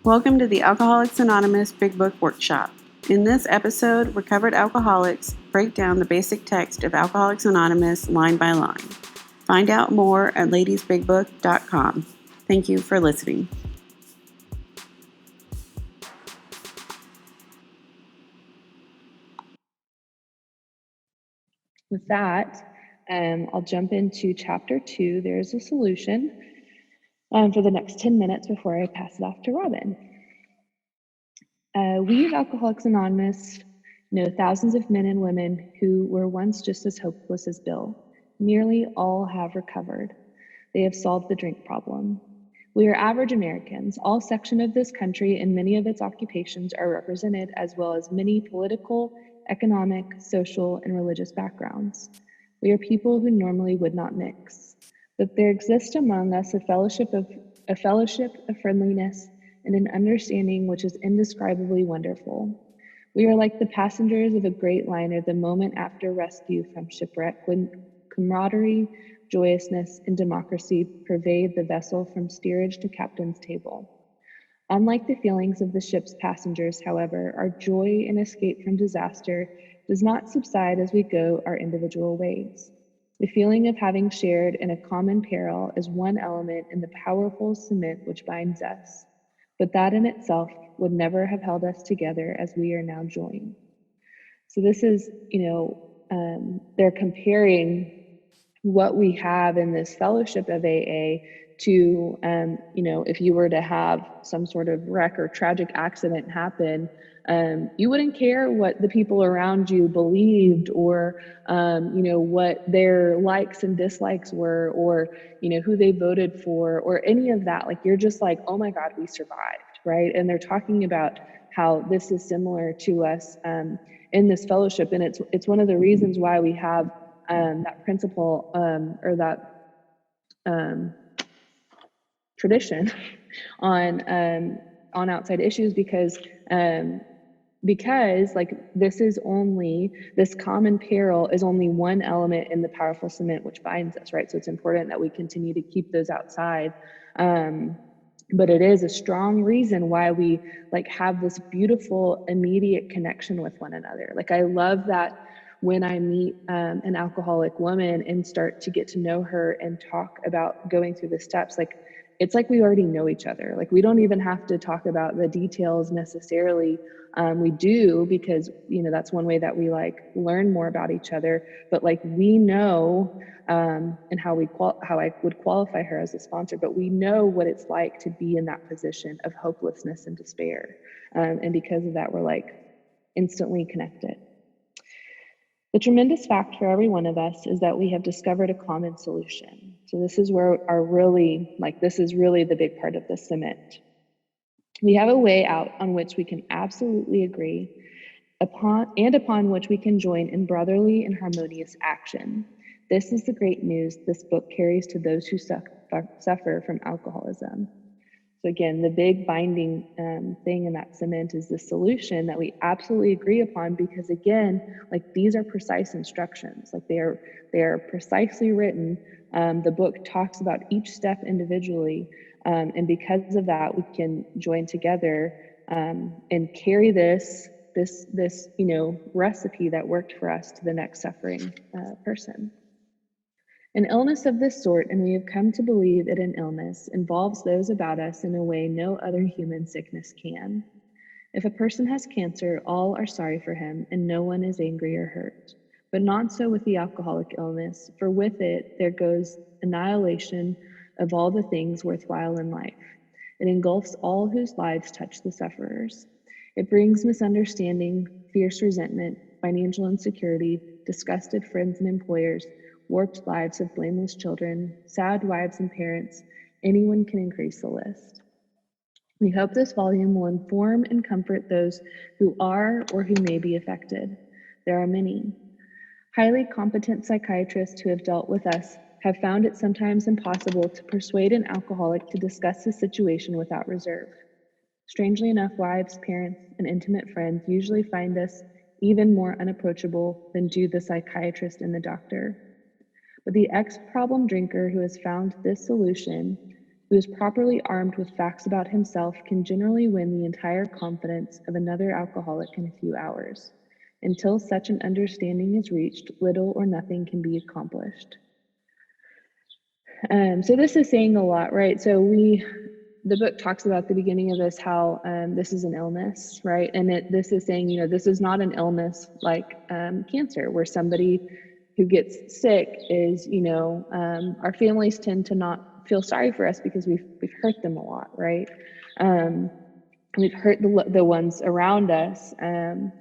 Welcome to the Alcoholics Anonymous Big Book Workshop. In this episode, recovered alcoholics break down the basic text of Alcoholics Anonymous line by line. Find out more at ladiesbigbook.com. Thank you for listening. With that, I'll jump into chapter 2. There's a solution for the next 10 minutes before I pass it off to Robin. We at Alcoholics Anonymous know thousands of men and women who were once just as hopeless as Bill. Nearly all have recovered. They have solved the drink problem. We are average Americans. All sections of this country and many of its occupations are represented, as well as many political, economic, social, and religious backgrounds. We are people who normally would not mix. But there exists among us a fellowship of friendliness and an understanding which is indescribably wonderful. We are like the passengers of a great liner the moment after rescue from shipwreck, when camaraderie, joyousness, and democracy pervade the vessel from steerage to captain's table. Unlike the feelings of the ship's passengers, however, our joy in escape from disaster does not subside as we go our individual ways. The feeling of having shared in a common peril is one element in the powerful cement which binds us, but that in itself would never have held us together as we are now joined. So this is, they're comparing what we have in this fellowship of AA to, if you were to have some sort of wreck or tragic accident happen, you wouldn't care what the people around you believed or, what their likes and dislikes were, or, who they voted for, or any of that. Like, you're just like, oh my God, we survived, right? And they're talking about how this is similar to us in this fellowship. And it's one of the reasons why we have that principle or that tradition on outside issues, because like this common peril is only one element in the powerful cement which binds us, right? So it's important that we continue to keep those outside. But it is a strong reason why we like have this beautiful immediate connection with one another. Like, I love that when I meet an alcoholic woman and start to get to know her and talk about going through the steps, like, it's like we already know each other. Like, we don't even have to talk about the details necessarily. We do, because, that's one way that we like learn more about each other, but like, we know, and how I would qualify her as a sponsor, but we know what it's like to be in that position of hopelessness and despair. And because of that, we're like instantly connected. The tremendous fact for every one of us is that we have discovered a common solution. So this is where this is really the big part of the cement. We have a way out on which we can absolutely agree upon which we can join in brotherly and harmonious action. This is the great news this book carries to those who suffer from alcoholism. So again, the big binding thing in that cement is the solution that we absolutely agree upon, because again, like, these are precise instructions. Like, they are precisely written. The book talks about each step individually, and because of that, we can join together and carry this recipe that worked for us to the next suffering person. An illness of this sort, and we have come to believe it an illness, involves those about us in a way no other human sickness can. If a person has cancer, all are sorry for him, and no one is angry or hurt. But not so with the alcoholic illness, for with it there goes annihilation of all the things worthwhile in life. It engulfs all whose lives touch the sufferers. It brings misunderstanding, fierce resentment, financial insecurity, disgusted friends and employers, warped lives of blameless children, sad wives and parents. Anyone can increase the list. We hope this volume will inform and comfort those who are or who may be affected. There are many. Highly competent psychiatrists who have dealt with us have found it sometimes impossible to persuade an alcoholic to discuss his situation without reserve. Strangely enough, wives, parents, and intimate friends usually find us even more unapproachable than do the psychiatrist and the doctor. But the ex-problem drinker who has found this solution who is properly armed with facts about himself can generally win the entire confidence of another alcoholic in a few hours. Until such an understanding is reached, little or nothing can be accomplished. So this is saying a lot, right? So the book talks about the beginning of this, how this is an illness, right? And this is saying, this is not an illness like cancer, where somebody who gets sick is, our families tend to not feel sorry for us because we've hurt them a lot, right? We've hurt the ones around us, and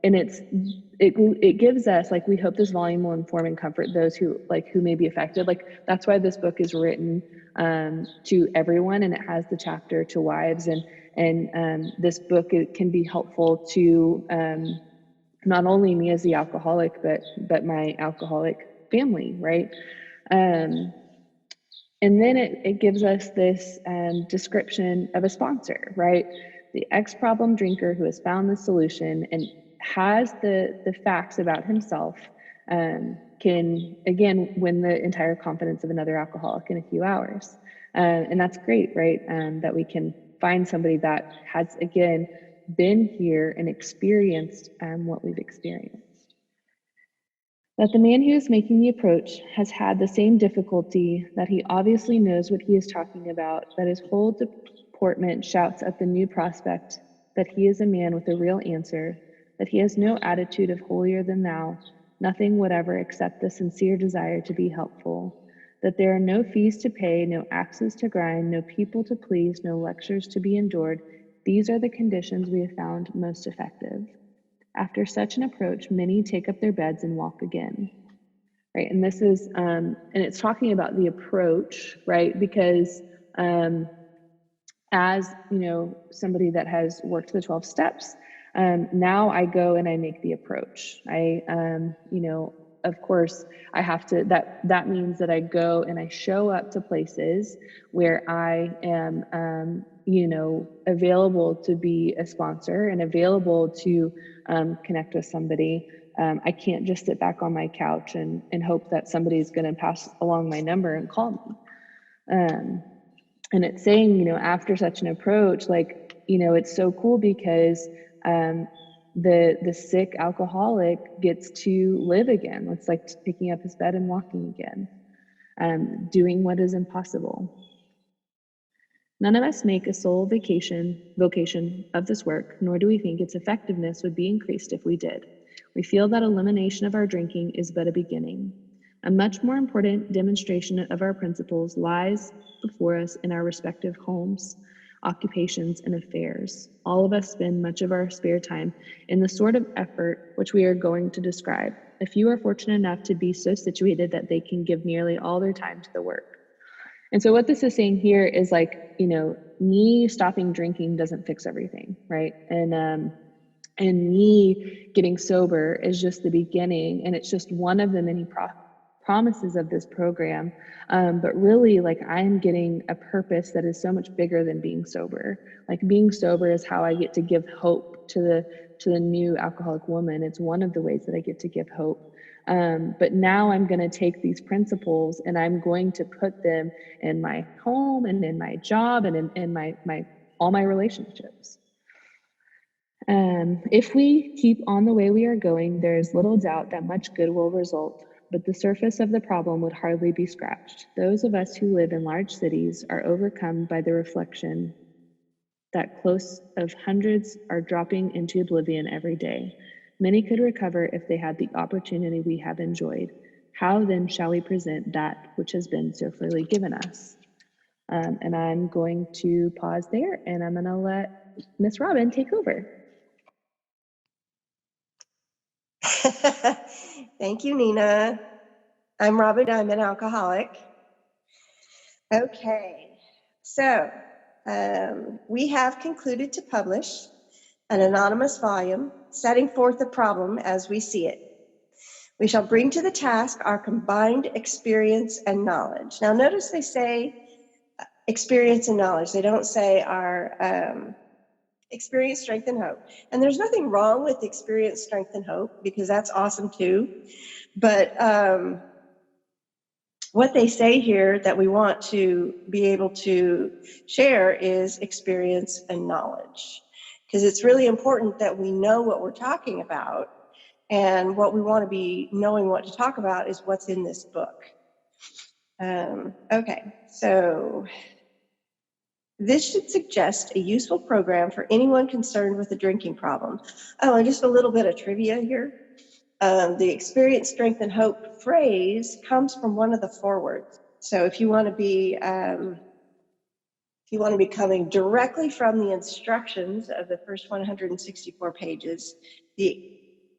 it gives us, like, we hope this volume will inform and comfort those who may be affected. Like, that's why this book is written to everyone, and it has the chapter to wives, and this book, it can be helpful to not only me as the alcoholic, but my alcoholic family, right? And then it gives us this description of a sponsor, right? The ex-problem drinker who has found the solution and has the facts about himself can, again, win the entire confidence of another alcoholic in a few hours. And that's great, right? That we can find somebody that has, again, been here and experienced what we've experienced. That the man who is making the approach has had the same difficulty, that he obviously knows what he is talking about, that his whole deportment shouts at the new prospect that he is a man with a real answer, that he has no attitude of holier than thou, nothing whatever except the sincere desire to be helpful, that there are no fees to pay, no axes to grind, no people to please, no lectures to be endured. These are the conditions we have found most effective. After such an approach, many take up their beds and walk again, right? And this is, and it's talking about the approach, right? Because as, somebody that has worked the 12 steps, now I go and I make the approach. Of course, I have to, that means that I go and I show up to places where I am, available to be a sponsor and available to connect with somebody. I can't just sit back on my couch and hope that somebody's going to pass along my number and call me. And it's saying, after such an approach, it's so cool because the sick alcoholic gets to live again. It's like picking up his bed and walking again, doing what is impossible. None of us make a sole vocation of this work, nor do we think its effectiveness would be increased if we did. We feel that elimination of our drinking is but a beginning. A much more important demonstration of our principles lies before us in our respective homes, occupations, and affairs. All of us spend much of our spare time in the sort of effort which we are going to describe. A few are fortunate enough to be so situated that they can give nearly all their time to the work. And so what this is saying here is, me stopping drinking doesn't fix everything, right? And me getting sober is just the beginning, and it's just one of the many promises of this program. But really, I'm getting a purpose that is so much bigger than being sober. Being sober is how I get to give hope to the new alcoholic woman. It's one of the ways that I get to give hope. But now I'm going to take these principles and I'm going to put them in my home and in my job and in my all my relationships. If we keep on the way we are going, there is little doubt that much good will result, but the surface of the problem would hardly be scratched. Those of us who live in large cities are overcome by the reflection that close of hundreds are dropping into oblivion every day. Many could recover if they had the opportunity we have enjoyed. How then shall we present that which has been so freely given us? And I'm going to pause there, and I'm going to let Miss Robin take over. Thank you, Nina. I'm Robin. I'm an alcoholic. Okay, so we have concluded to publish an anonymous volume setting forth the problem as we see it. We shall bring to the task our combined experience and knowledge. Now, notice they say experience and knowledge. They don't say our experience, strength, and hope. And there's nothing wrong with experience, strength, and hope, because that's awesome too. But What they say here that we want to be able to share is experience and knowledge, because it's really important that we know what we're talking about, and what we want to be knowing what to talk about is what's in this book. Okay, so this should suggest a useful program for anyone concerned with a drinking problem. Oh, and just a little bit of trivia here. The experience, strength, and hope phrase comes from one of the forewords. So if you want to be coming directly from the instructions of the first 164 pages, the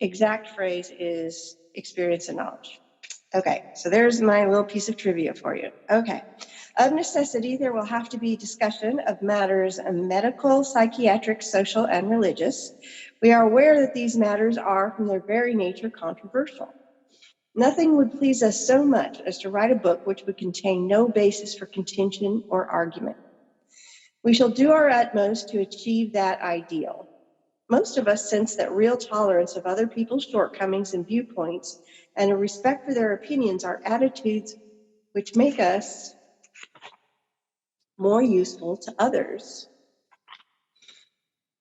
exact phrase is experience and knowledge. Okay, so there's my little piece of trivia for you. Okay. Of necessity, there will have to be discussion of matters medical, psychiatric, social, and religious. We are aware that these matters are, from their very nature, controversial. Nothing would please us so much as to write a book which would contain no basis for contention or argument. We shall do our utmost to achieve that ideal. Most of us sense that real tolerance of other people's shortcomings and viewpoints and a respect for their opinions are attitudes which make us more useful to others.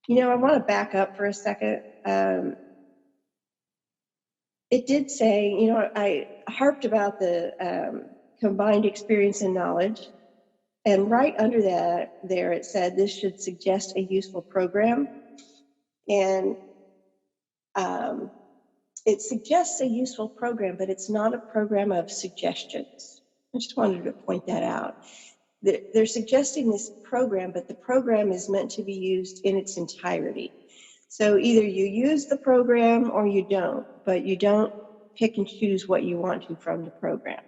You know, I want to back up for a second. It did say, you know, I harped about the combined experience and knowledge, and right under that there it said this should suggest a useful program, and it suggests a useful program, but it's not a program of suggestions. I just wanted to point that out. They're suggesting this program, but the program is meant to be used in its entirety. So either you use the program or you don't, but you don't pick and choose what you want to from the program,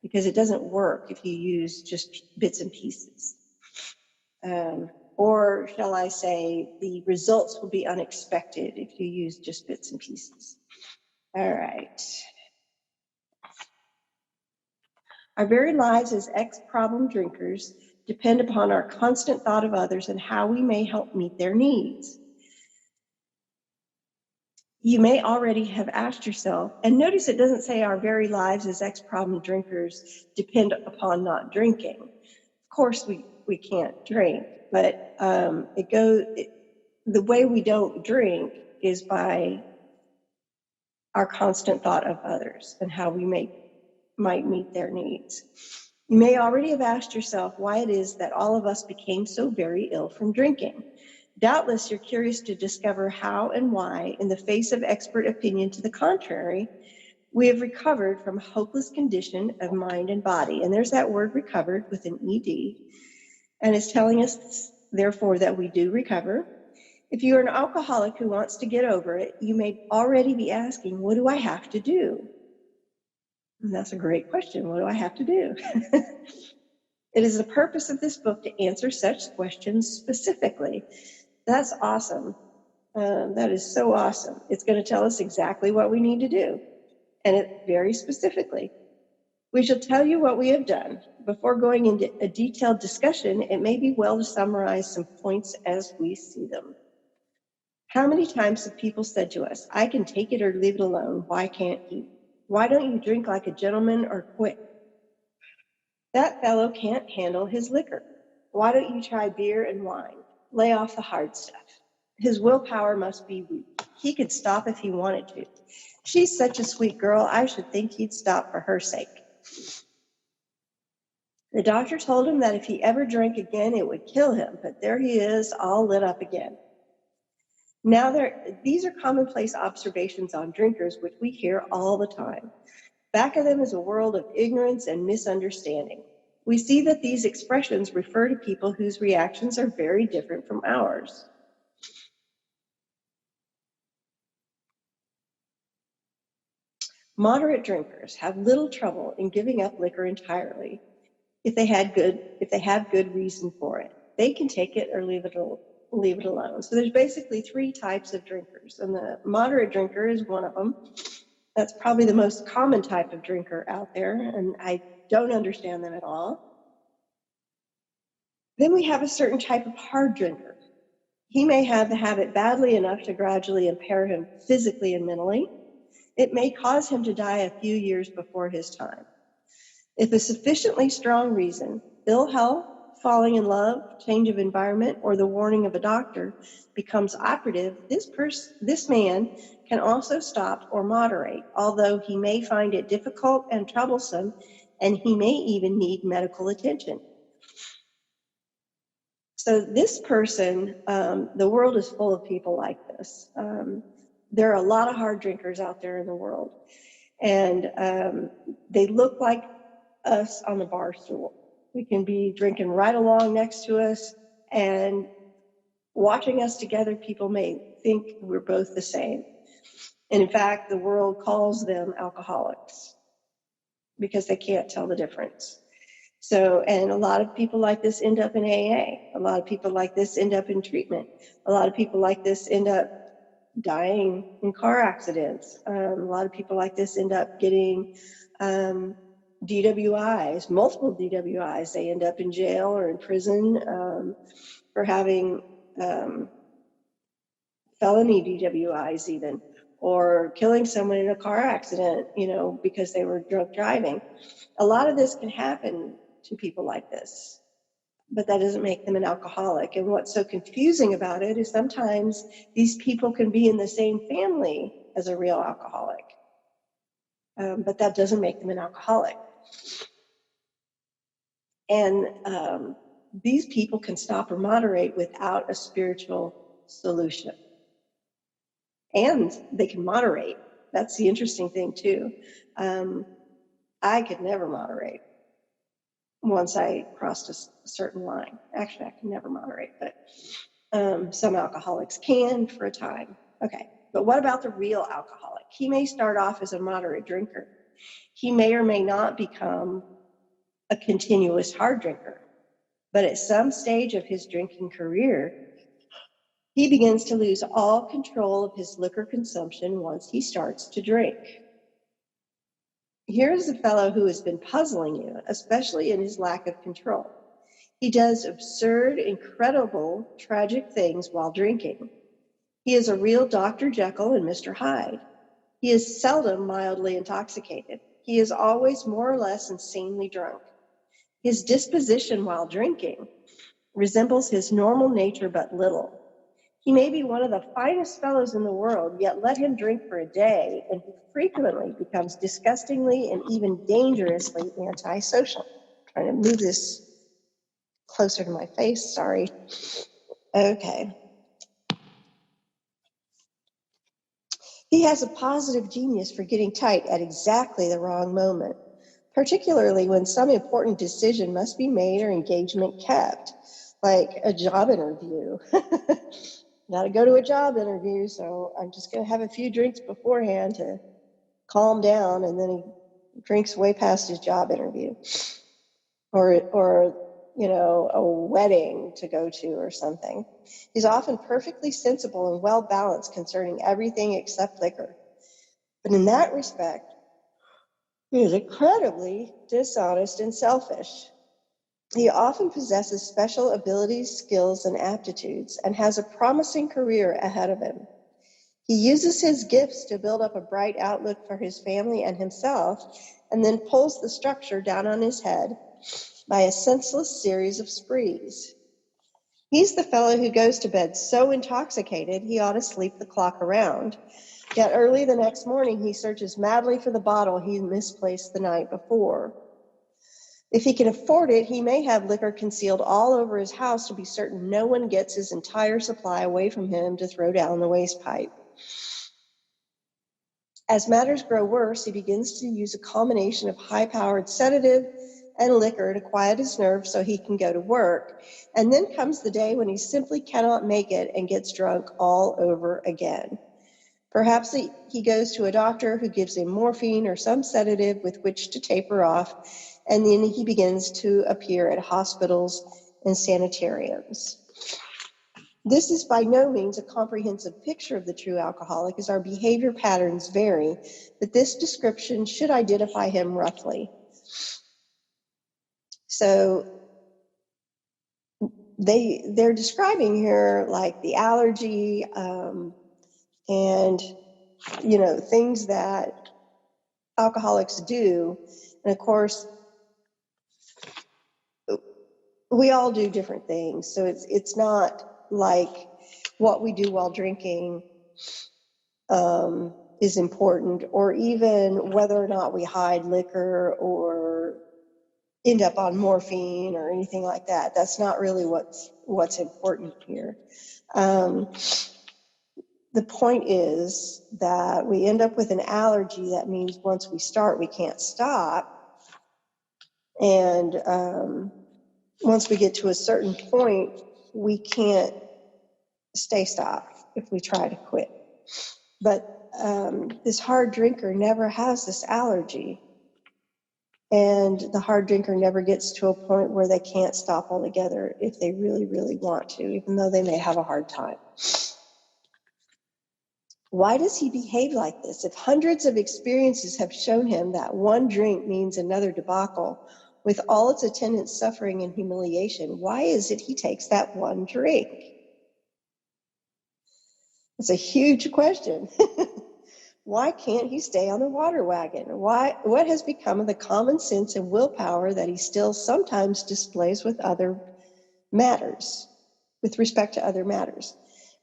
because it doesn't work if you use just bits and pieces. Or shall I say, the results will be unexpected if you use just bits and pieces. All right. Our very lives as ex-problem drinkers depend upon our constant thought of others and how we may help meet their needs. You may already have asked yourself, and notice it doesn't say our very lives as ex-problem drinkers depend upon not drinking. Of course, we can't drink, but the way we don't drink is by our constant thought of others and how we might meet their needs. You may already have asked yourself why it is that all of us became so very ill from drinking. Doubtless you're curious to discover how and why, in the face of expert opinion to the contrary, we have recovered from a hopeless condition of mind and body. And there's that word recovered with an ED. And it's telling us, therefore, that we do recover. If you're an alcoholic who wants to get over it, you may already be asking, what do I have to do? And that's a great question. What do I have to do? It is the purpose of this book to answer such questions specifically. That's awesome. That is so awesome. It's going to tell us exactly what we need to do, and it very specifically. We shall tell you what we have done. Before going into a detailed discussion, it may be well to summarize some points as we see them. How many times have people said to us, I can take it or leave it alone. Why can't you? Why don't you drink like a gentleman or quit? That fellow can't handle his liquor. Why don't you try beer and wine? Lay off the hard stuff. His willpower must be weak. He could stop if he wanted to. She's such a sweet girl, I should think he'd stop for her sake. The doctor told him that if he ever drank again, it would kill him, but there he is, all lit up again. Now, these are commonplace observations on drinkers, which we hear all the time. Back of them is a world of ignorance and misunderstanding. We see that these expressions refer to people whose reactions are very different from ours. Moderate drinkers have little trouble in giving up liquor entirely if they have good reason for it. They can take it or leave it alone. So there's basically three types of drinkers, and the moderate drinker is one of them. That's probably the most common type of drinker out there, and I don't understand them at all. Then we have a certain type of hard drinker. He may have the habit badly enough to gradually impair him physically and mentally. It may cause him to die a few years before his time. If a sufficiently strong reason, ill health, falling in love, change of environment, or the warning of a doctor becomes operative, this man can also stop or moderate, although he may find it difficult and troublesome, and he may even need medical attention. So this person, the world is full of people like this. There are a lot of hard drinkers out there in the world, and they look like us on the bar stool. We can be drinking right along next to us, and watching us together, people may think we're both the same. And in fact, the world calls them alcoholics because they can't tell the difference. So, and a lot of people like this end up in AA. A lot of people like this end up in treatment. A lot of people like this end up dying in car accidents. A lot of people like this end up getting DWIs, multiple DWIs. They end up in jail or in prison for having felony DWIs even, or killing someone in a car accident, because they were drunk driving. A lot of this can happen to people like this, but that doesn't make them an alcoholic. And what's so confusing about it is sometimes these people can be in the same family as a real alcoholic, but that doesn't make them an alcoholic. And these people can stop or moderate without a spiritual solution. And they can moderate. That's the interesting thing, too. I could never moderate once I crossed a certain line. Actually, I can never moderate, but some alcoholics can for a time. Okay, but what about the real alcoholic? He may start off as a moderate drinker. He may or may not become a continuous hard drinker. But at some stage of his drinking career, he begins to lose all control of his liquor consumption once he starts to drink. Here's a fellow who has been puzzling you, especially in his lack of control. He does absurd, incredible, tragic things while drinking. He is a real Dr. Jekyll and Mr. Hyde. He is seldom mildly intoxicated. He is always more or less insanely drunk. His disposition while drinking resembles his normal nature but little. He may be one of the finest fellows in the world, yet let him drink for a day, and he frequently becomes disgustingly and even dangerously antisocial. I'm trying to move this closer to my face, sorry. Okay. He has a positive genius for getting tight at exactly the wrong moment, particularly when some important decision must be made or engagement kept, like a job interview. Got to go to a job interview, so I'm just going to have a few drinks beforehand to calm down, and then he drinks way past his job interview. Or a wedding to go to or something. He's often perfectly sensible and well-balanced concerning everything except liquor. But in that respect, he is incredibly dishonest and selfish. He often possesses special abilities, skills, and aptitudes, and has a promising career ahead of him. He uses his gifts to build up a bright outlook for his family and himself, and then pulls the structure down on his head by a senseless series of sprees. He's the fellow who goes to bed so intoxicated he ought to sleep the clock around. Yet early the next morning he searches madly for the bottle he misplaced the night before. If he can afford it, he may have liquor concealed all over his house to be certain no one gets his entire supply away from him to throw down the waste pipe. As matters grow worse, he begins to use a combination of high-powered sedative and liquor to quiet his nerves so he can go to work. And then comes the day when he simply cannot make it and gets drunk all over again. Perhaps he goes to a doctor who gives him morphine or some sedative with which to taper off, and then he begins to appear at hospitals and sanitariums. This is by no means a comprehensive picture of the true alcoholic, as our behavior patterns vary, but this description should identify him roughly. So they're describing here like the allergy and things that alcoholics do. And of course, we all do different things. So it's not like what we do while drinking is important, or even whether or not we hide liquor or end up on morphine or anything like that. That's not really what's important here. The point is that we end up with an allergy. That means once we start, we can't stop. And once we get to a certain point, we can't stopped if we try to quit. But this hard drinker never has this allergy. And the hard drinker never gets to a point where they can't stop altogether if they really, really want to, even though they may have a hard time. Why does he behave like this? If hundreds of experiences have shown him that one drink means another debacle, with all its attendant suffering and humiliation, why is it he takes that one drink? It's a huge question. Why can't he stay on the water wagon? What has become of the common sense and willpower that he still sometimes displays with respect to other matters?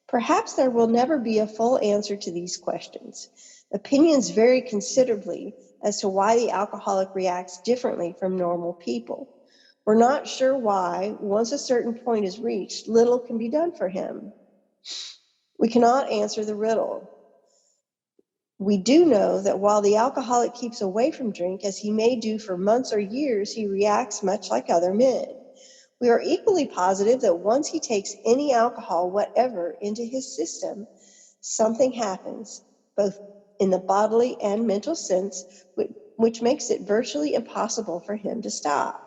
Perhaps there will never be a full answer to these questions. Opinions vary considerably as to why the alcoholic reacts differently from normal people. We're not sure why, once a certain point is reached, little can be done for him. We cannot answer the riddle. We do know that while the alcoholic keeps away from drink, as he may do for months or years, he reacts much like other men. We are equally positive that once he takes any alcohol, whatever, into his system, something happens, both in the bodily and mental sense, which makes it virtually impossible for him to stop.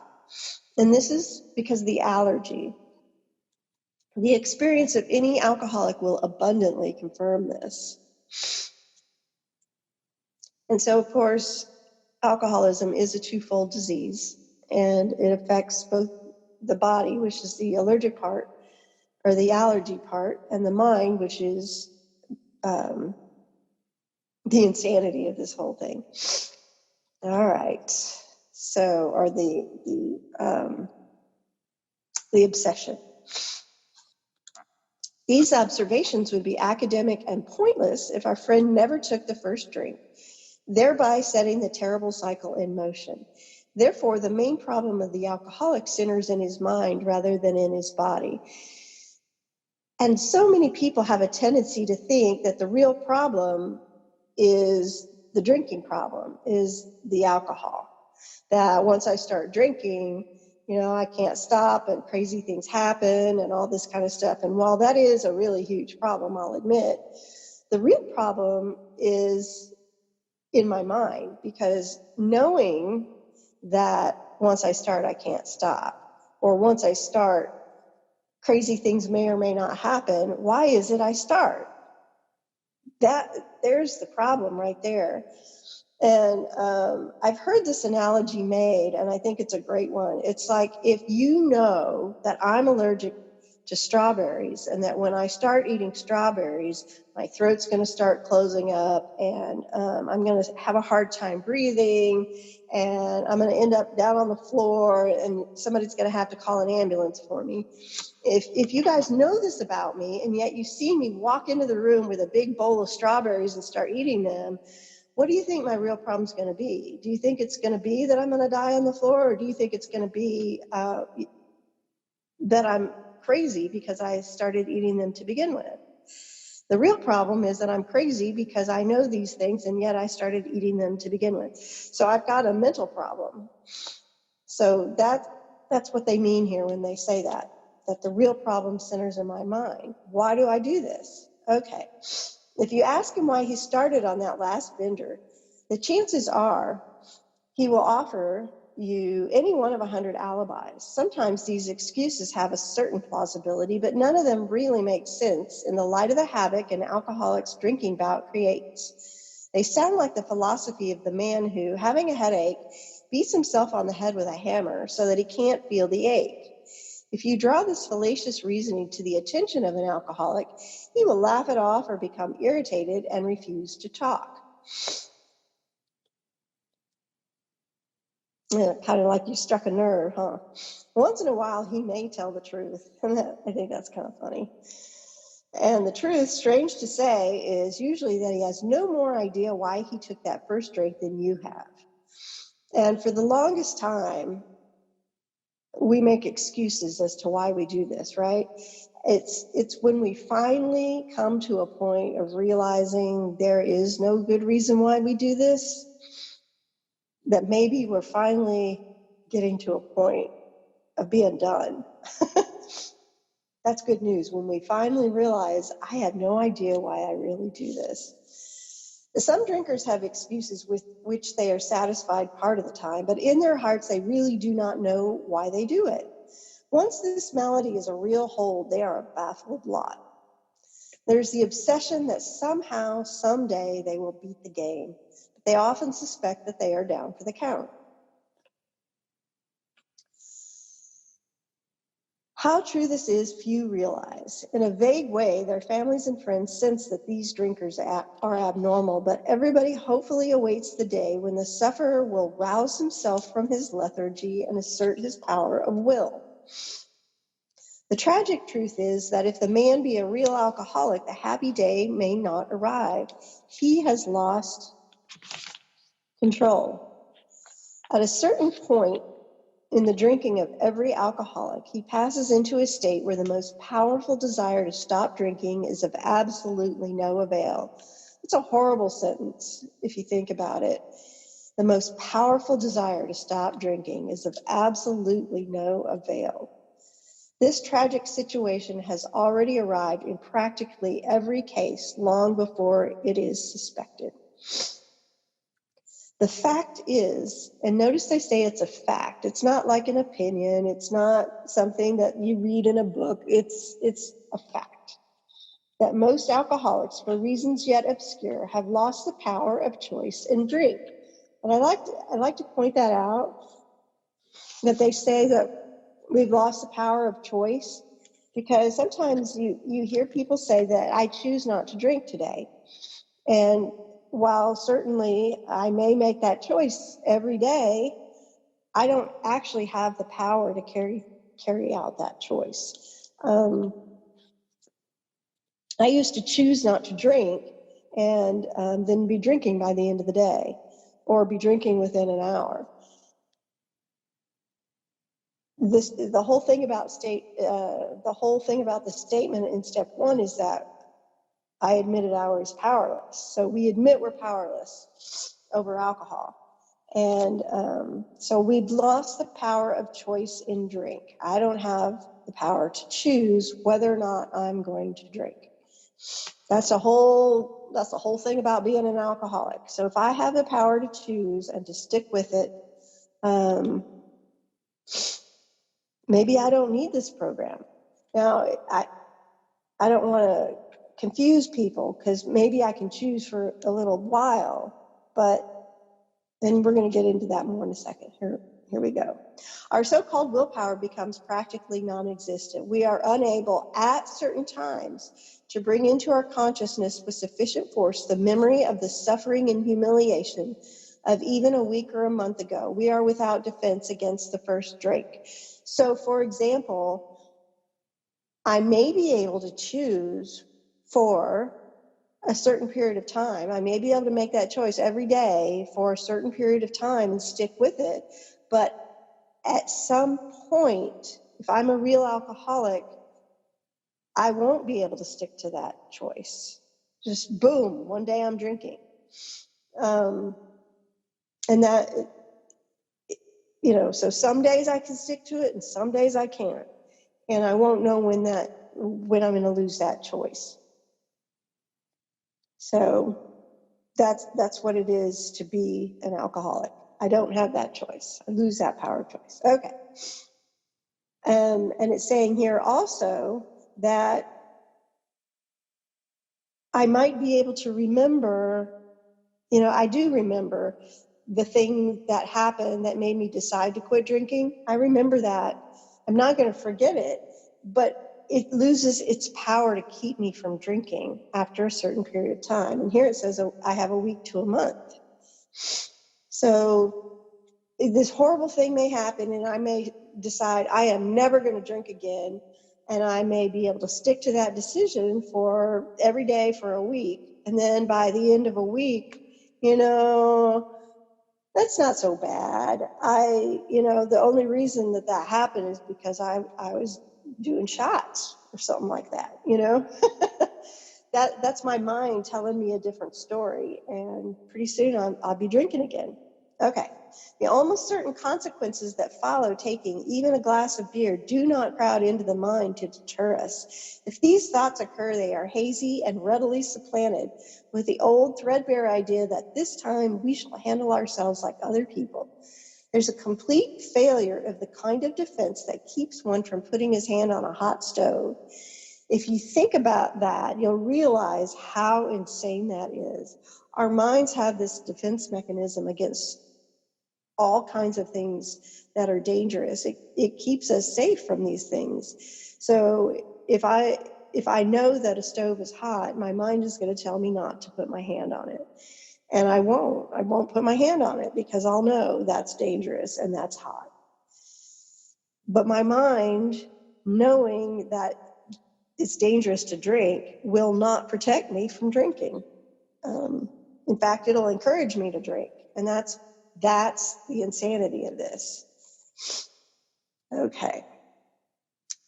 And this is because of the allergy. The experience of any alcoholic will abundantly confirm this. And so, of course, alcoholism is a twofold disease, and it affects both the body, which is the allergic part, or the allergy part, and the mind, which is the insanity of this whole thing. All right. So, or the obsession. These observations would be academic and pointless if our friend never took the first drink, thereby setting the terrible cycle in motion. Therefore, the main problem of the alcoholic centers in his mind rather than in his body. And so many people have a tendency to think that the real problem is the drinking problem, is the alcohol. That once I start drinking, I can't stop and crazy things happen and all this kind of stuff. And while that is a really huge problem, I'll admit, the real problem is in my mind, because knowing that once I start, I can't stop, or once I start, crazy things may or may not happen, why is it I start? There's the problem right there. And I've heard this analogy made, and I think it's a great one. It's like, if you know that I'm allergic to strawberries, and that when I start eating strawberries, my throat's going to start closing up, and I'm going to have a hard time breathing, and I'm going to end up down on the floor, and somebody's going to have to call an ambulance for me. If you guys know this about me, and yet you see me walk into the room with a big bowl of strawberries and start eating them, what do you think my real problem is going to be? Do you think it's going to be that I'm going to die on the floor, or do you think it's going to be that I'm crazy because I started eating them to begin with? The real problem is that I'm crazy because I know these things, and yet I started eating them to begin with. So I've got a mental problem. So that's what they mean here when they say that the real problem centers in my mind. Why do I do this? Okay. If you ask him why he started on that last bender, the chances are he will offer you any one of 100 alibis. Sometimes these excuses have a certain plausibility, but none of them really make sense in the light of the havoc an alcoholic's drinking bout creates. They sound like the philosophy of the man who, having a headache, beats himself on the head with a hammer so that he can't feel the ache. If you draw this fallacious reasoning to the attention of an alcoholic, he will laugh it off or become irritated and refuse to talk. Kind of like you struck a nerve, huh? Once in a while, he may tell the truth. And I think that's kind of funny. And the truth, strange to say, is usually that he has no more idea why he took that first drink than you have. And for the longest time, we make excuses as to why we do this, right? It's when we finally come to a point of realizing there is no good reason why we do this, that maybe we're finally getting to a point of being done. That's good news. When we finally realize, I had no idea why I really do this. Some drinkers have excuses with which they are satisfied part of the time, but in their hearts, they really do not know why they do it. Once this malady is a real hold, they are a baffled lot. There's the obsession that somehow, someday, they will beat the game. But they often suspect that they are down for the count. How true this is, few realize. In a vague way, their families and friends sense that these drinkers are abnormal, but everybody hopefully awaits the day when the sufferer will rouse himself from his lethargy and assert his power of will. The tragic truth is that if the man be a real alcoholic, the happy day may not arrive. He has lost control. At a certain point, in the drinking of every alcoholic, he passes into a state where the most powerful desire to stop drinking is of absolutely no avail. It's a horrible sentence if you think about it. The most powerful desire to stop drinking is of absolutely no avail. This tragic situation has already arrived in practically every case long before it is suspected. The fact is, and notice they say it's a fact. It's not like an opinion. It's not something that you read in a book. It's a fact that most alcoholics, for reasons yet obscure, have lost the power of choice in drink. And I like to point that out, that they say that we've lost the power of choice, because sometimes you hear people say that I choose not to drink today. And while certainly I may make that choice every day, I don't actually have the power to carry out that choice. I used to choose not to drink and then be drinking by the end of the day, or be drinking within an hour. The whole thing about the statement in step 1 is that I admitted I was powerless. So we admit we're powerless over alcohol. And so we've lost the power of choice in drink. I don't have the power to choose whether or not I'm going to drink. That's the whole thing about being an alcoholic. So if I have the power to choose and to stick with it, maybe I don't need this program. Now, I don't want to confuse people, because maybe I can choose for a little while, but then we're going to get into that more in a second. Here we go. Our so-called willpower becomes practically non-existent. We are unable at certain times to bring into our consciousness with sufficient force the memory of the suffering and humiliation of even a week or a month ago. We are without defense against the first drink. So, for example, I may be able to choose for a certain period of time. I may be able to make that choice every day for a certain period of time and stick with it. But at some point, if I'm a real alcoholic, I won't be able to stick to that choice. Just boom, one day I'm drinking. And that, so some days I can stick to it and some days I can't. And I won't know when I'm going to lose that choice. So that's what it is to be an alcoholic. I don't have that choice. I lose that power of choice. Okay. And it's saying here also that I might be able to remember, I do remember the thing that happened that made me decide to quit drinking. I remember that. I'm not going to forget it, but it loses its power to keep me from drinking after a certain period of time. And here it says I have a week to a month. So this horrible thing may happen, and I may decide I am never going to drink again, and I may be able to stick to that decision for every day for a week. And then by the end of a week, that's not so bad. The only reason that happened is because I was doing shots or something like that, That's my mind telling me a different story, and pretty soon I'll be drinking again. Okay. The almost certain consequences that follow taking even a glass of beer do not crowd into the mind to deter us. If these thoughts occur, they are hazy and readily supplanted with the old threadbare idea that this time we shall handle ourselves like other people. There's a complete failure of the kind of defense that keeps one from putting his hand on a hot stove. If you think about that, you'll realize how insane that is. Our minds have this defense mechanism against all kinds of things that are dangerous. It keeps us safe from these things. So if I know that a stove is hot, my mind is going to tell me not to put my hand on it. And I won't put my hand on it because I'll know that's dangerous and that's hot. But my mind, knowing that it's dangerous to drink, will not protect me from drinking. In fact, it'll encourage me to drink. And that's the insanity of this. Okay.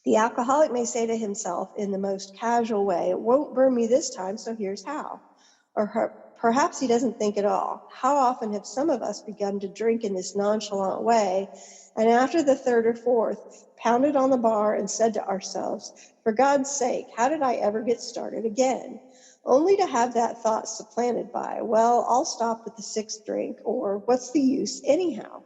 The alcoholic may say to himself in the most casual way, it won't burn me this time, so here's how. Or perhaps he doesn't think at all. How often have some of us begun to drink in this nonchalant way, and after the third or fourth, pounded on the bar and said to ourselves, for God's sake, how did I ever get started again? Only to have that thought supplanted by, well, I'll stop with the sixth drink, or what's the use anyhow?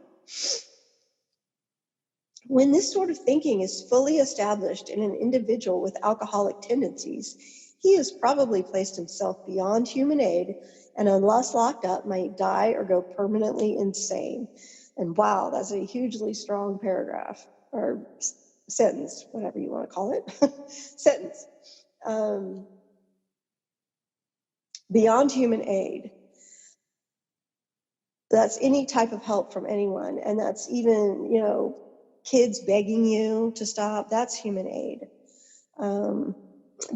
When this sort of thinking is fully established in an individual with alcoholic tendencies, he has probably placed himself beyond human aid and unless locked up might die or go permanently insane. And wow, that's a hugely strong paragraph or sentence, whatever you want to call it, sentence. Beyond human aid. That's any type of help from anyone. And that's even, kids begging you to stop. That's human aid.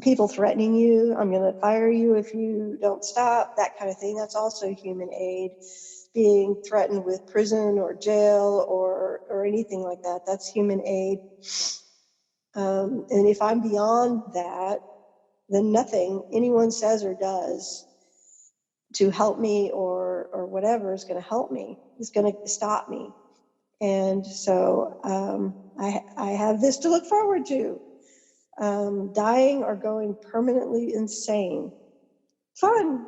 People threatening you, I'm going to fire you if you don't stop, that kind of thing. That's also human aid. Being threatened with prison or jail or anything like that, that's human aid. And if I'm beyond that, then nothing anyone says or does to help me or whatever is going to help me, is going to stop me. And so I have this to look forward to. Dying or going permanently insane. Fun.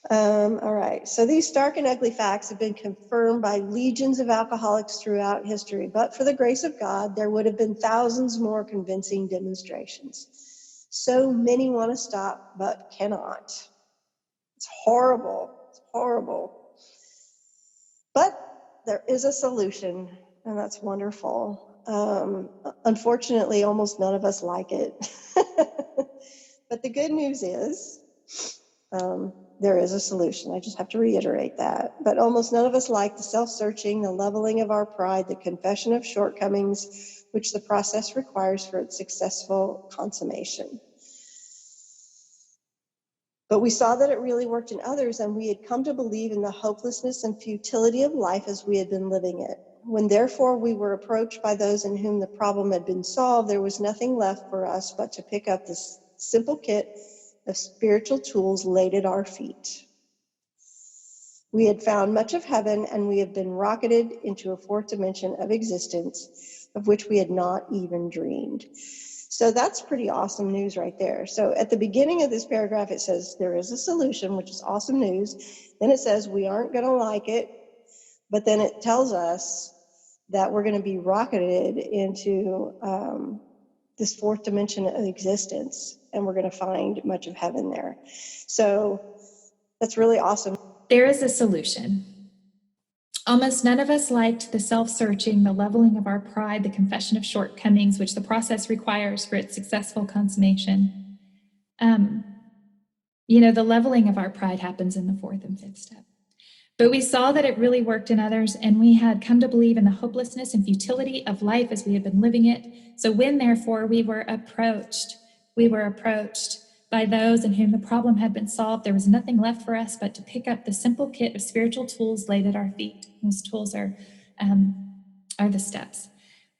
All right. So these stark and ugly facts have been confirmed by legions of alcoholics throughout history. But for the grace of God, there would have been thousands more convincing demonstrations. So many want to stop, but cannot. It's horrible. It's horrible. But there is a solution, and that's wonderful. Unfortunately, almost none of us like it. But the good news is there is a solution. I just have to reiterate that. But almost none of us like the self-searching, the leveling of our pride, the confession of shortcomings, which the process requires for its successful consummation. But we saw that it really worked in others, and we had come to believe in the hopelessness and futility of life as we had been living it. When therefore we were approached by those in whom the problem had been solved, there was nothing left for us but to pick up this simple kit of spiritual tools laid at our feet. We had found much of heaven, and we have been rocketed into a fourth dimension of existence of which we had not even dreamed. So that's pretty awesome news right there. So at the beginning of this paragraph, it says there is a solution, which is awesome news. Then it says we aren't going to like it, but then it tells us that we're going to be rocketed into this fourth dimension of existence, and we're going to find much of heaven there. So that's really awesome. There is a solution. Almost none of us liked the self-searching, the leveling of our pride, the confession of shortcomings, which the process requires for its successful consummation. The leveling of our pride happens in the fourth and fifth step. But we saw that it really worked in others, and we had come to believe in the hopelessness and futility of life as we had been living it. So when, therefore, we were approached by those in whom the problem had been solved, there was nothing left for us but to pick up the simple kit of spiritual tools laid at our feet. Those tools are the steps.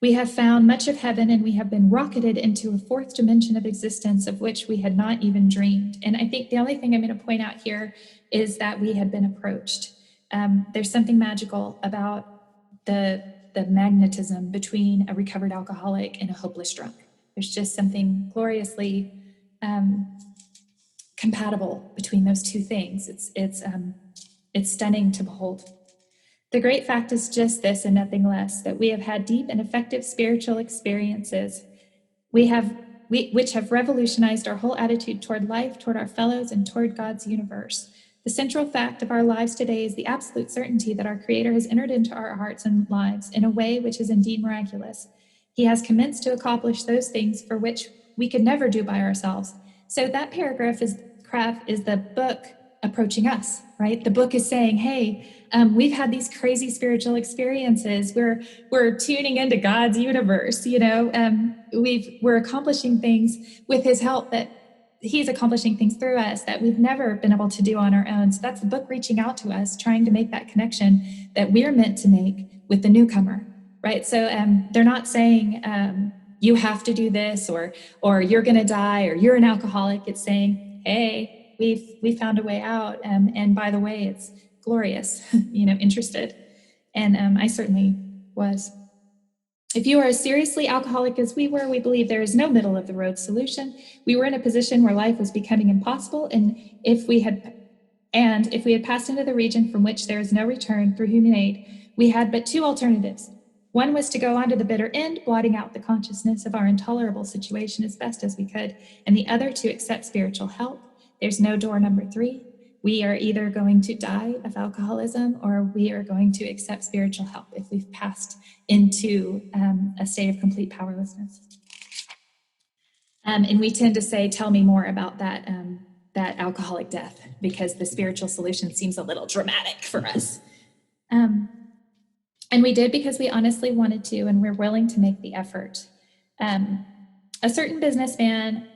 We have found much of heaven, and we have been rocketed into a fourth dimension of existence of which we had not even dreamed. And I think the only thing I'm going to point out here is that we had been approached. There's something magical about the magnetism between a recovered alcoholic and a hopeless drunk. There's just something gloriously compatible between those two things. It's stunning to behold. The great fact is just this and nothing less, that we have had deep and effective spiritual experiences which have revolutionized our whole attitude toward life, toward our fellows, and toward God's universe. The central fact of our lives today is the absolute certainty that our Creator has entered into our hearts and lives in a way which is indeed miraculous. He has commenced to accomplish those things for which we could never do by ourselves. So that paragraph is the book approaching us, right? The book is saying, hey, we've had these crazy spiritual experiences. We're tuning into God's universe, we're accomplishing things with his help, that he's accomplishing things through us that we've never been able to do on our own. So that's the book reaching out to us, trying to make that connection that we're meant to make with the newcomer, right? So they're not saying you have to do this, or you're going to die, or you're an alcoholic. It's saying, hey, we found a way out, and by the way, it's glorious, interested. And I certainly was. If you are as seriously alcoholic as we were, we believe there is no middle of the road solution. We were in a position where life was becoming impossible, and if we had passed into the region from which there is no return through human aid, we had but two alternatives. One was to go on to the bitter end, blotting out the consciousness of our intolerable situation as best as we could, and the other to accept spiritual help. There's no door number 3. We are either going to die of alcoholism, or we are going to accept spiritual help if we've passed into a state of complete powerlessness. And we tend to say, tell me more about that alcoholic death, because the spiritual solution seems a little dramatic for us. And we did because we honestly wanted to, and we're willing to make the effort. A certain businessman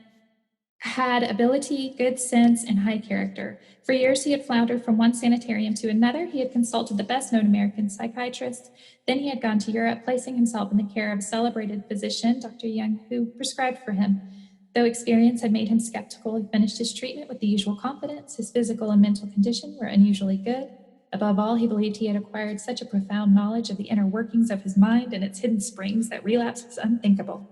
had ability, good sense, and high character. For years, he had floundered from one sanitarium to another. He had consulted the best-known American psychiatrists. Then he had gone to Europe, placing himself in the care of a celebrated physician, Dr. Jung, who prescribed for him. Though experience had made him skeptical, he finished his treatment with the usual confidence. His physical and mental condition were unusually good. Above all, he believed he had acquired such a profound knowledge of the inner workings of his mind and its hidden springs that relapse was unthinkable.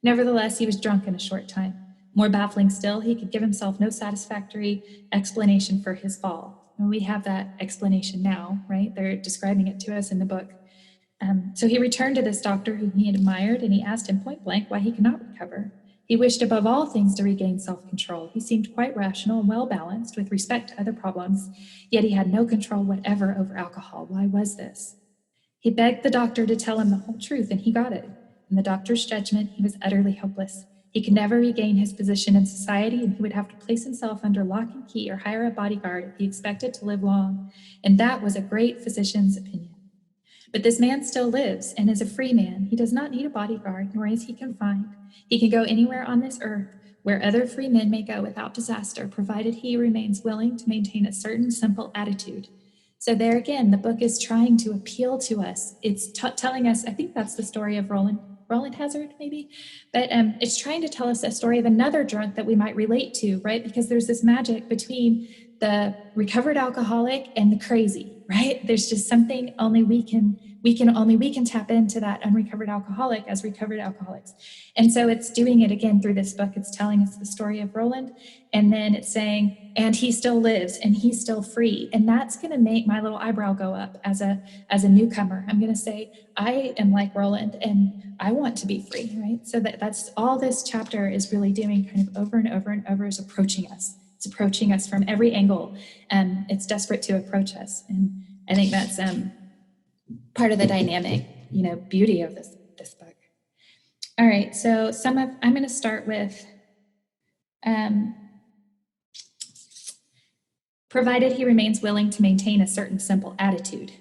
Nevertheless, he was drunk in a short time. More baffling still, he could give himself no satisfactory explanation for his fall. And we have that explanation now, right? They're describing it to us in the book. So he returned to this doctor whom he had admired, and he asked him point blank why he could not recover. He wished above all things to regain self-control. He seemed quite rational and well-balanced with respect to other problems, yet he had no control whatever over alcohol. Why was this? He begged the doctor to tell him the whole truth, and he got it. In the doctor's judgment, he was utterly hopeless. He could never regain his position in society, and he would have to place himself under lock and key or hire a bodyguard if he expected to live long. And that was a great physician's opinion. But this man still lives and is a free man. He does not need a bodyguard, nor is he confined. He can go anywhere on this earth where other free men may go without disaster, provided he remains willing to maintain a certain simple attitude. So there again, the book is trying to appeal to us. It's telling us, I think that's the story of Roland Hazard, maybe, but it's trying to tell us a story of another drunk that we might relate to, right? Because there's this magic between the recovered alcoholic and the crazy, right? There's just something only we can tap into that unrecovered alcoholic as recovered alcoholics. And so it's doing it again through this book. It's telling us the story of Roland, and then it's saying, and he still lives and he's still free. And that's going to make my little eyebrow go up as a newcomer. I'm going to say, I am like Roland and I want to be free, right? So that's all this chapter is really doing, kind of over and over and over, is approaching us. It's approaching us from every angle, and it's desperate to approach us. And I think that's part of the dynamic, beauty of this book. All right, so I'm going to start with provided he remains willing to maintain a certain simple attitude.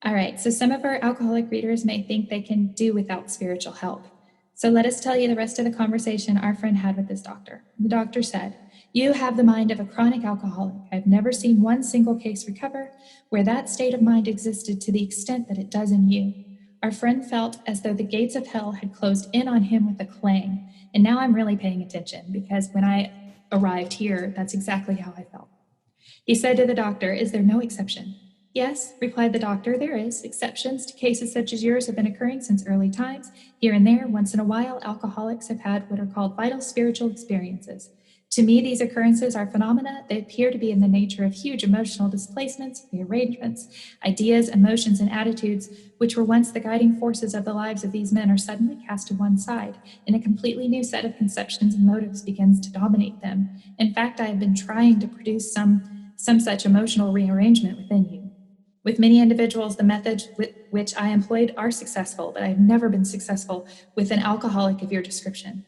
All right, so some of our alcoholic readers may think they can do without spiritual help. So let us tell you the rest of the conversation our friend had with this doctor. The doctor said, "You have the mind of a chronic alcoholic. I've never seen one single case recover where that state of mind existed to the extent that it does in you." Our friend felt as though the gates of hell had closed in on him with a clang. And now I'm really paying attention, because when I arrived here, that's exactly how I felt. He said to the doctor, "Is there no exception?" "Yes," replied the doctor, "there is. Exceptions to cases such as yours have been occurring since early times. Here and there, once in a while, alcoholics have had what are called vital spiritual experiences. To me, these occurrences are phenomena. They appear to be in the nature of huge emotional displacements, rearrangements, ideas, emotions, and attitudes, which were once the guiding forces of the lives of these men, are suddenly cast to one side, and a completely new set of conceptions and motives begins to dominate them. In fact, I have been trying to produce some such emotional rearrangement within you. With many individuals, the methods with which I employed are successful, but I have never been successful with an alcoholic of your description."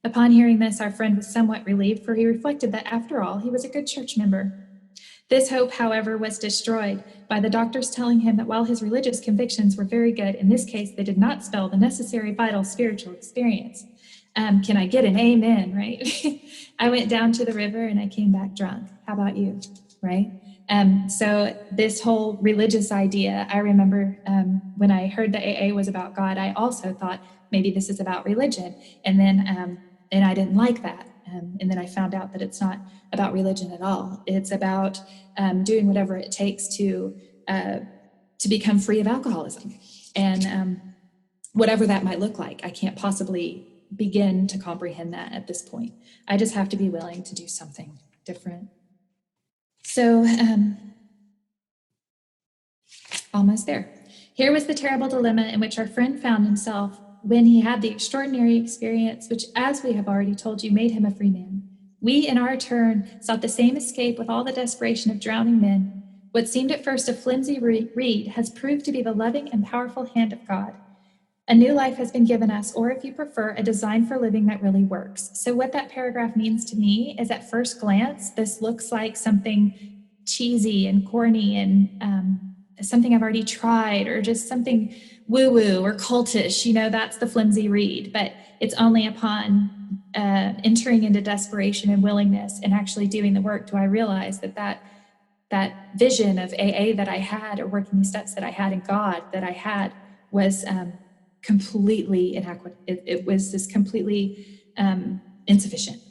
Upon hearing this, our friend was somewhat relieved, for he reflected that, after all, he was a good church member. This hope, however, was destroyed by the doctor's telling him that while his religious convictions were very good, in this case, they did not spell the necessary vital spiritual experience. Can I get an amen, right? I went down to the river and I came back drunk. How about you, right? So this whole religious idea, I remember when I heard that AA was about God, I also thought maybe this is about religion. And then and I didn't like that. And then I found out that it's not about religion at all. It's about doing whatever it takes to become free of alcoholism. And whatever that might look like, I can't possibly begin to comprehend that at this point. I just have to be willing to do something different. So almost there. Here was the terrible dilemma in which our friend found himself when he had the extraordinary experience, which, as we have already told you, made him a free man. We, in our turn, sought the same escape with all the desperation of drowning men. What seemed at first a flimsy reed has proved to be the loving and powerful hand of God. A new life has been given us, or if you prefer, a design for living that really works. So what that paragraph means to me is, at first glance, this looks like something cheesy and corny and something I've already tried, or just something woo-woo or cultish, that's the flimsy reed. But it's only upon entering into desperation and willingness and actually doing the work do I realize that vision of AA that I had, or working these steps that I had, in God that I had, was completely inadequate. It was just completely insufficient.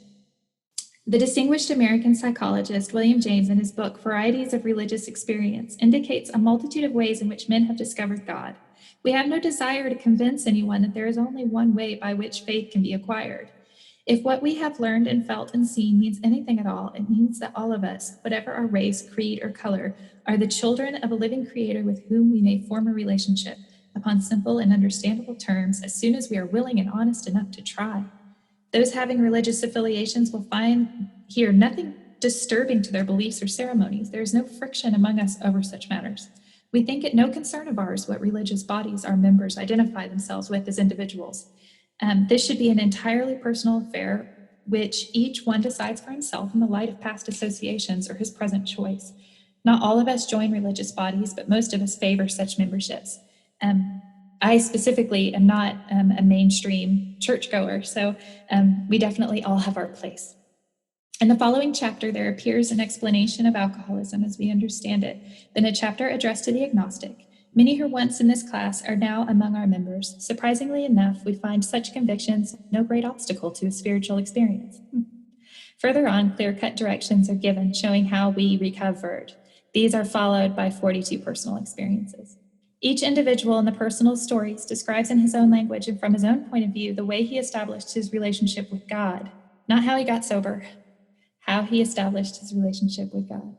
The distinguished American psychologist William James, in his book Varieties of Religious Experience, indicates a multitude of ways in which men have discovered God. We have no desire to convince anyone that there is only one way by which faith can be acquired. If what we have learned and felt and seen means anything at all, it means that all of us, whatever our race, creed, or color, are the children of a living Creator with whom we may form a relationship upon simple and understandable terms as soon as we are willing and honest enough to try. Those having religious affiliations will find here nothing disturbing to their beliefs or ceremonies. There is no friction among us over such matters. We think it no concern of ours what religious bodies our members identify themselves with as individuals. This should be an entirely personal affair, which each one decides for himself in the light of past associations or his present choice. Not all of us join religious bodies, but most of us favor such memberships. I specifically am not a mainstream churchgoer, so we definitely all have our place. In the following chapter, there appears an explanation of alcoholism as we understand it, then a chapter addressed to the agnostic. Many who were once in this class are now among our members. Surprisingly enough, we find such convictions no great obstacle to a spiritual experience. Further on, clear-cut directions are given showing how we recovered. These are followed by 42 personal experiences. Each individual in the personal stories describes in his own language and from his own point of view the way he established his relationship with God, not how he got sober, how he established his relationship with God.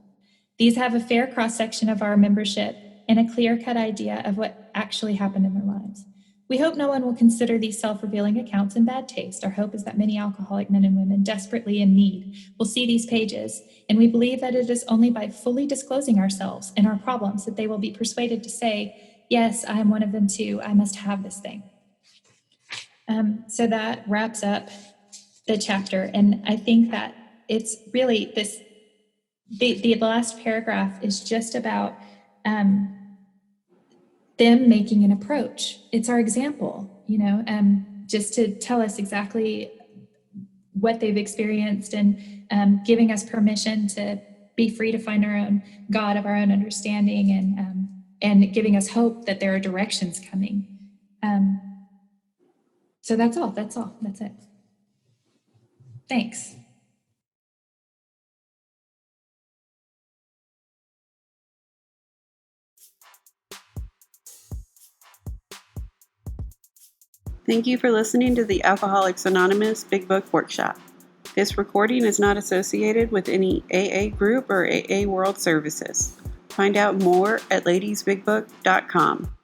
These have a fair cross-section of our membership and a clear-cut idea of what actually happened in their lives. We hope no one will consider these self-revealing accounts in bad taste. Our hope is that many alcoholic men and women desperately in need will see these pages, and we believe that it is only by fully disclosing ourselves and our problems that they will be persuaded to say, yes, I am one of them too. I must have this thing. So that wraps up the chapter, and I think that it's really the last paragraph is just about them making an approach. It's our example, just to tell us exactly what they've experienced and giving us permission to be free to find our own God of our own understanding and giving us hope that there are directions coming. So that's all. That's it. Thanks. Thank you for listening to the Alcoholics Anonymous Big Book Workshop. This recording is not associated with any AA group or AA World Services. Find out more at ladiesbigbook.com.